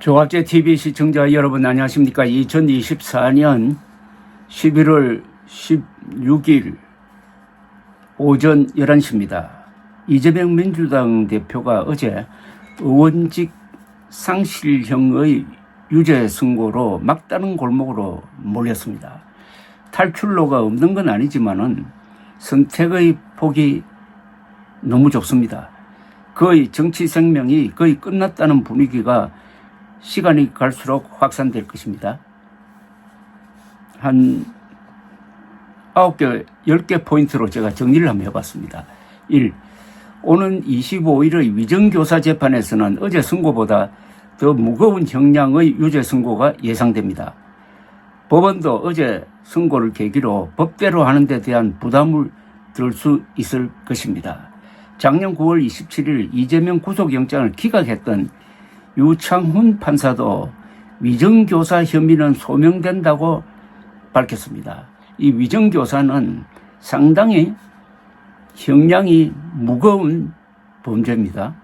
조갑제TV 시청자 여러분 안녕하십니까. 2024년 11월 16일 오전 11시입니다. 이재명 민주당 대표가 어제 의원직 상실형의 유죄 선고로 막다른 골목으로 몰렸습니다. 탈출로가 없는 건 아니지만은 선택의 폭이 너무 좁습니다. 거의 정치 생명이 거의 끝났다는 분위기가 시간이 갈수록 확산될 것입니다. 한 9개, 10개 포인트로 제가 정리를 한번 해봤습니다. 1. 오는 25일의 위정교사 재판에서는 어제 선고보다 더 무거운 형량의 유죄 선고가 예상됩니다. 법원도 어제 선고를 계기로 법대로 하는 데 대한 부담을 들 수 있을 것입니다. 작년 9월 27일 이재명 구속영장을 기각했던 유창훈 판사도 위정교사 혐의는 소명된다고 밝혔습니다. 이 위정교사는 상당히 형량이 무거운 범죄입니다.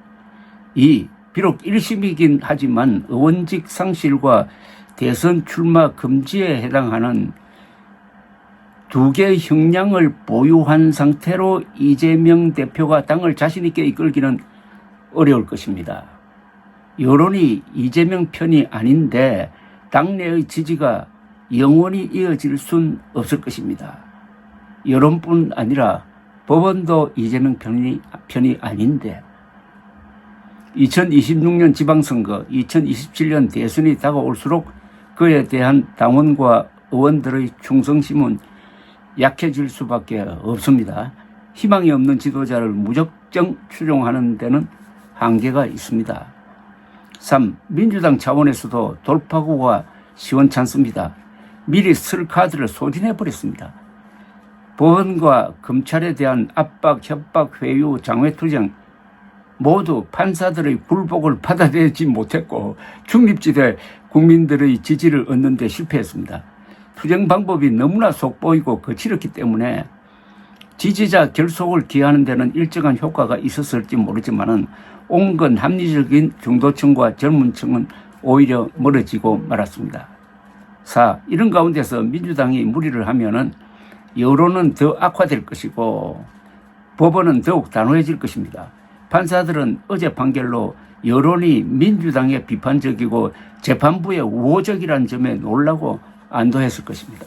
비록 1심이긴 하지만 의원직 상실과 대선 출마 금지에 해당하는 두 개의 형량을 보유한 상태로 이재명 대표가 당을 자신 있게 이끌기는 어려울 것입니다. 여론이 이재명 편이 아닌데 당내의 지지가 영원히 이어질 순 없을 것입니다. 여론뿐 아니라 법원도 이재명 편이 아닌데 2026년 지방선거, 2027년 대선이 다가올수록 그에 대한 당원과 의원들의 충성심은 약해질 수밖에 없습니다. 희망이 없는 지도자를 무작정 추종하는 데는 한계가 있습니다. 3. 민주당 차원에서도 돌파구가 시원찮습니다. 미리 쓸 카드를 소진해버렸습니다. 법원과 검찰에 대한 압박, 협박, 회유, 장외투쟁 모두 판사들의 굴복을 받아내지 못했고 중립지대 국민들의 지지를 얻는 데 실패했습니다. 투쟁 방법이 너무나 속보이고 거칠었기 때문에 지지자 결속을 기하는 데는 일정한 효과가 있었을지 모르지만은 온건 합리적인 중도층과 젊은 층은 오히려 멀어지고 말았습니다. 4. 이런 가운데서 민주당이 무리를 하면은 여론은 더 악화될 것이고 법원은 더욱 단호해질 것입니다. 판사들은 어제 판결로 여론이 민주당에 비판적이고 재판부에 우호적이라는 점에 놀라고 안도했을 것입니다.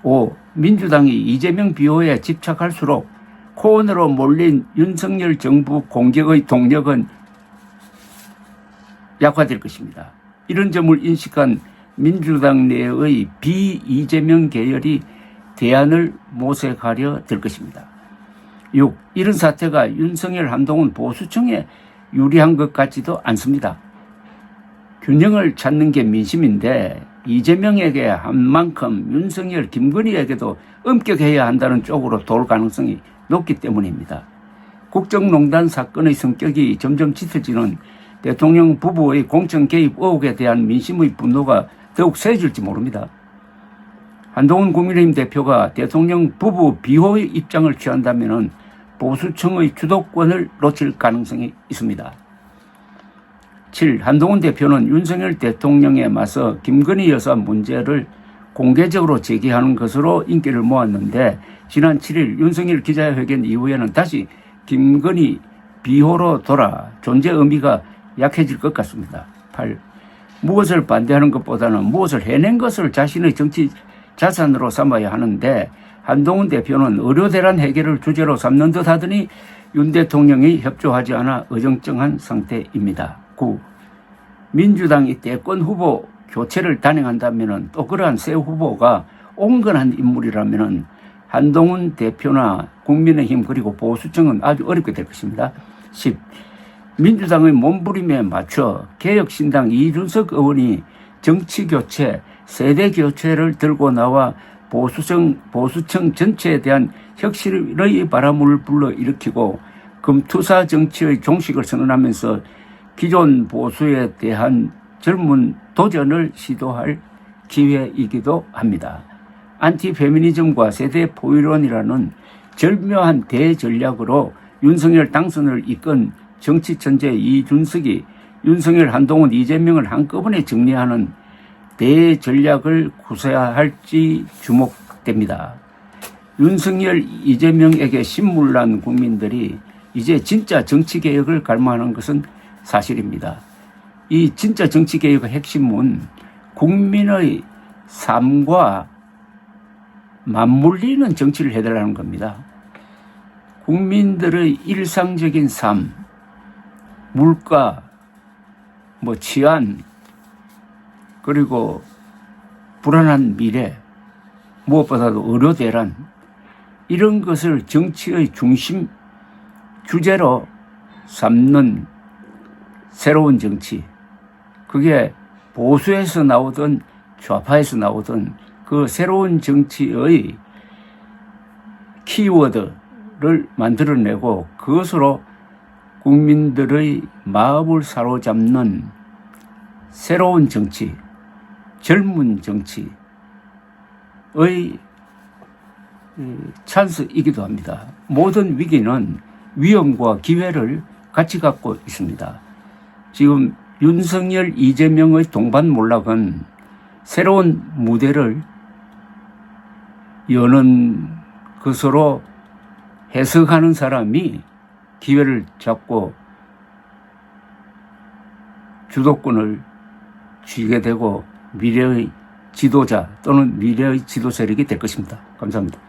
5. 민주당이 이재명 비호에 집착할수록 코너로 몰린 윤석열 정부 공격의 동력은 약화될 것입니다. 이런 점을 인식한 민주당 내의 비이재명 계열이 대안을 모색하려 될 것입니다. 6. 이런 사태가 윤석열 한동훈 보수층에 유리한 것 같지도 않습니다. 균형을 찾는 게 민심인데 이재명에게 한 만큼 윤석열, 김건희에게도 엄격해야 한다는 쪽으로 돌 가능성이 높기 때문입니다. 국정농단 사건의 성격이 점점 짙어지는 대통령 부부의 공천 개입 의혹에 대한 민심의 분노가 더욱 세질지 모릅니다. 한동훈 국민의힘 대표가 대통령 부부 비호의 입장을 취한다면 보수층의 주도권을 놓칠 가능성이 있습니다. 7. 한동훈 대표는 윤석열 대통령에 맞서 김건희 여사 문제를 공개적으로 제기하는 것으로 인기를 모았는데 지난 7일 윤석열 기자회견 이후에는 다시 김건희 비호로 돌아 존재 의미가 약해질 것 같습니다. 8. 무엇을 반대하는 것보다는 무엇을 해낸 것을 자신의 정치 자산으로 삼아야 하는데 한동훈 대표는 의료대란 해결을 주제로 삼는 듯 하더니 윤 대통령이 협조하지 않아 어정쩡한 상태입니다. 9. 민주당이 대권 후보 교체를 단행한다면 또 그러한 새 후보가 온건한 인물이라면 한동훈 대표나 국민의힘 그리고 보수층은 아주 어렵게 될 것입니다. 10. 민주당의 몸부림에 맞춰 개혁신당 이준석 의원이 정치교체, 세대교체를 들고 나와 보수층 전체에 대한 혁신의 바람을 불러일으키고 금투사 정치의 종식을 선언하면서 기존 보수에 대한 젊은 도전을 시도할 기회이기도 합니다. 안티페미니즘과 세대 포유론이라는 절묘한 대전략으로 윤석열 당선을 이끈 정치 천재 이준석이 윤석열, 한동훈, 이재명을 한꺼번에 정리하는 대전략을 구사해야 할지 주목됩니다. 윤석열, 이재명에게 신물난 국민들이 이제 진짜 정치개혁을 갈망하는 것은 사실입니다. 이 진짜 정치개혁의 핵심은 국민의 삶과 맞물리는 정치를 해달라는 겁니다. 국민들의 일상적인 삶, 물가, 치안, 그리고 불안한 미래, 무엇보다도 의료 대란, 이런 것을 정치의 중심 주제로 삼는 새로운 정치, 그게 보수에서 나오든 좌파에서 나오든 그 새로운 정치의 키워드를 만들어내고 그것으로 국민들의 마음을 사로잡는 새로운 정치, 젊은 정치의 찬스이기도 합니다. 모든 위기는 위험과 기회를 같이 갖고 있습니다. 지금 윤석열, 이재명의 동반몰락은 새로운 무대를 여는 것으로 해석하는 사람이 기회를 잡고 주도권을 쥐게 되고 미래의 지도자 또는 미래의 지도 세력이 될 것입니다. 감사합니다.